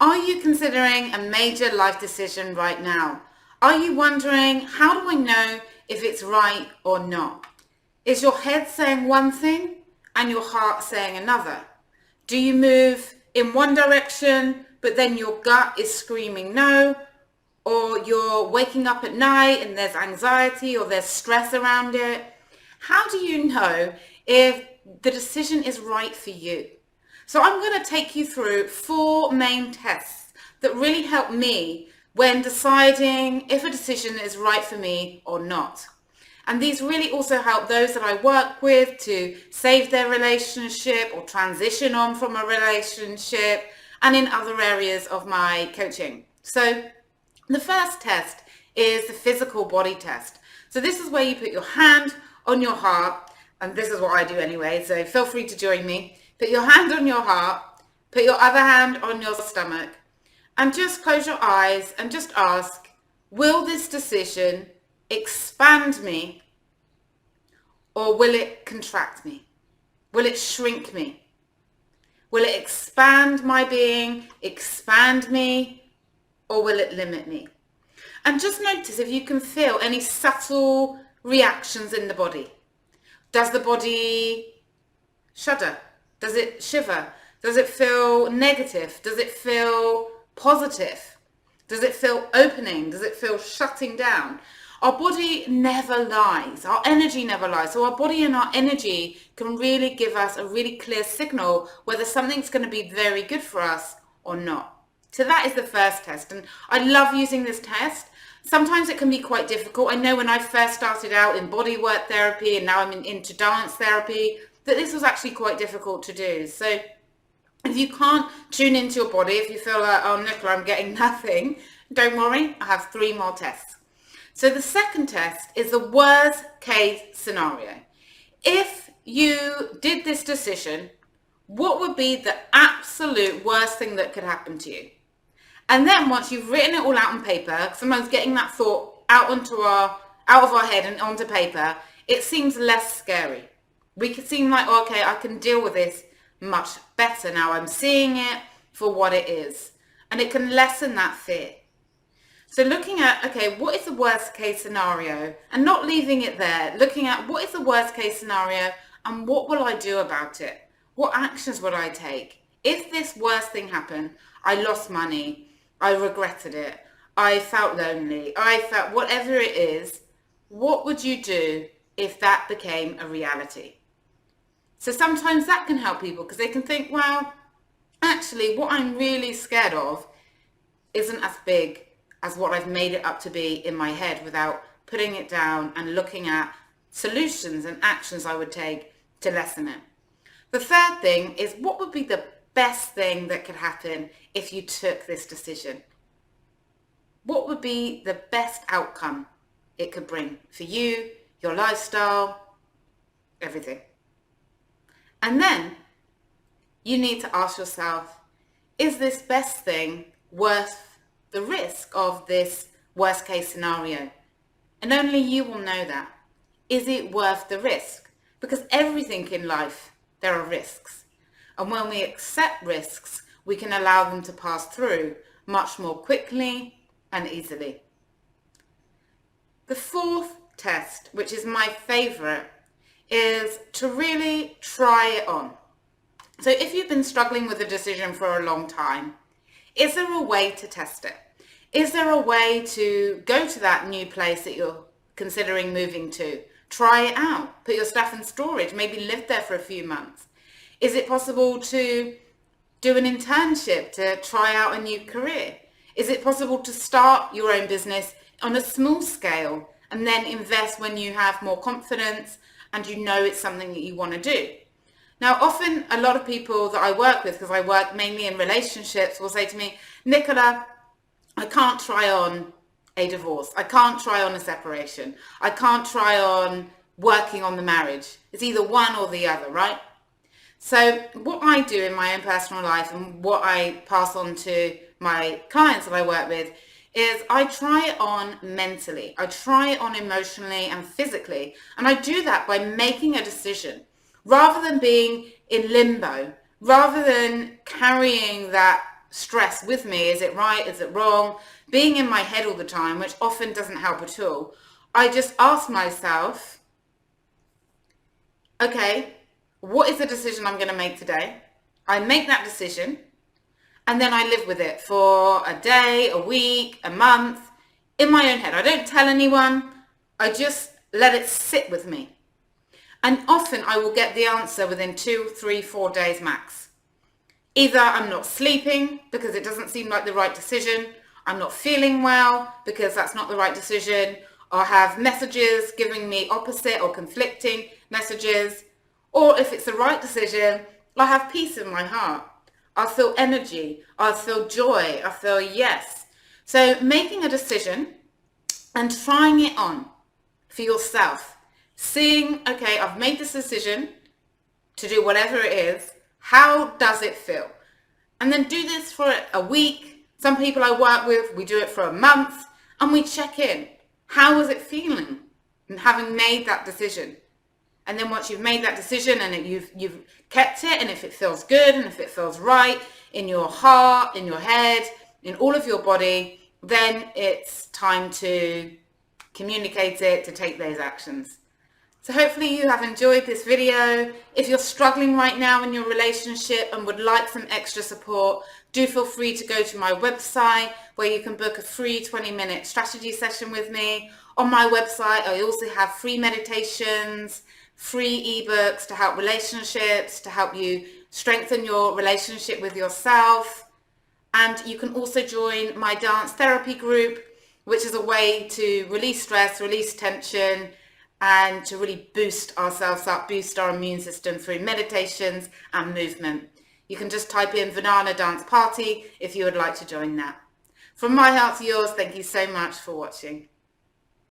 Are you considering a major life decision right now? Are you wondering, how do I know if it's right or not? Is your head saying one thing and your heart saying another? Do you move in one direction, but then your gut is screaming no? Or you're waking up at night and there's anxiety or there's stress around it? How do you know if the decision is right for you? So I'm going to take you through 4 main tests that really help me when deciding if a decision is right for me or not. And these really also help those that I work with to save their relationship or transition on from a relationship, and in other areas of my coaching. So the first test is the physical body test. So this is where you put your hand on your heart, and this is what I do anyway, so feel free to join me. Put your hand on your heart, put your other hand on your stomach, and just close your eyes and just ask, will this decision expand me, or will it contract me? Will it shrink me? Will it expand my being, expand me, or will it limit me? And just notice if you can feel any subtle reactions in the body. Does the body shudder? Does it shiver? Does it feel negative? Does it feel positive? Does it feel opening? Does it feel shutting down? Our body never lies. Our energy never lies. So our body and our energy can really give us a really clear signal whether something's going to be very good for us or not. So that is the first test. And I love using this test. Sometimes it can be quite difficult. I know when I first started out in bodywork therapy and now I'm into dance therapy, that this was actually quite difficult to do. So if you can't tune into your body, if you feel like, oh, Nicola, I'm getting nothing, don't worry, I have 3 more tests. So the second test is the worst case scenario. If you did this decision, what would be the absolute worst thing that could happen to you? And then once you've written it all out on paper, sometimes getting that thought out of our head and onto paper, it seems less scary. We could seem like, oh, okay, I can deal with this much better now. I'm seeing it for what it is. And it can lessen that fear. So looking at, okay, what is the worst case scenario? And not leaving it there. Looking at what is the worst case scenario and what will I do about it? What actions would I take? If this worst thing happened, I lost money, I regretted it, I felt lonely, I felt whatever it is, what would you do if that became a reality? So sometimes that can help people because they can think, well, actually what I'm really scared of isn't as big as what I've made it up to be in my head, without putting it down and looking at solutions and actions I would take to lessen it. The third thing is, what would be the best thing that could happen if you took this decision? What would be the best outcome it could bring for you, your lifestyle, everything? And then you need to ask yourself, is this best thing worth the risk of this worst case scenario? And only you will know that. Is it worth the risk? Because everything in life, there are risks. And when we accept risks, we can allow them to pass through much more quickly and easily. The fourth test, which is my favorite, is to really try it on. So if you've been struggling with a decision for a long time, is there a way to test it? Is there a way to go to that new place that you're considering moving to? Try it out. Put your stuff in storage. Maybe live there for a few months. Is it possible to do an internship to try out a new career? Is it possible to start your own business on a small scale and then invest when you have more confidence and you know it's something that you want to do? Now, often a lot of people that I work with, because I work mainly in relationships, will say to me, Nicola, I can't try on a divorce. I can't try on a separation. I can't try on working on the marriage. It's either one or the other, right? So what I do in my own personal life and what I pass on to my clients that I work with is I try it on mentally. I try it on emotionally and physically. And I do that by making a decision rather than being in limbo, rather than carrying that stress with me. Is it right? Is it wrong? Being in my head all the time, which often doesn't help at all. I just ask myself, okay, what is the decision I'm going to make today? I make that decision and then I live with it for a day, a week, a month, in my own head. I don't tell anyone. I just let it sit with me. And often I will get the answer within 2, 3, 4 days max. Either I'm not sleeping because it doesn't seem like the right decision, I'm not feeling well because that's not the right decision, or I have messages giving me opposite or conflicting messages, or if it's the right decision, I have peace in my heart. I'll feel energy, I'll feel joy, I'll feel yes. So making a decision and trying it on for yourself, seeing, okay, I've made this decision to do whatever it is, how does it feel? And then do this for a week. Some people I work with, we do it for a month and we check in. How is it feeling? And having made that decision. And then once you've made that decision and you've kept it, and if it feels good and if it feels right in your heart, in your head, in all of your body, then it's time to communicate it, to take those actions. So hopefully you have enjoyed this video. If you're struggling right now in your relationship and would like some extra support, do feel free to go to my website where you can book a free 20-minute strategy session with me. On my website, I also have free meditations, free ebooks to help relationships, to help you strengthen your relationship with yourself. And you can also join my dance therapy group, which is a way to release stress, release tension, and to really boost ourselves up, boost our immune system through meditations and movement. You can just type in Banana Dance Party if you would like to join that. From my heart to yours, thank you so much for watching.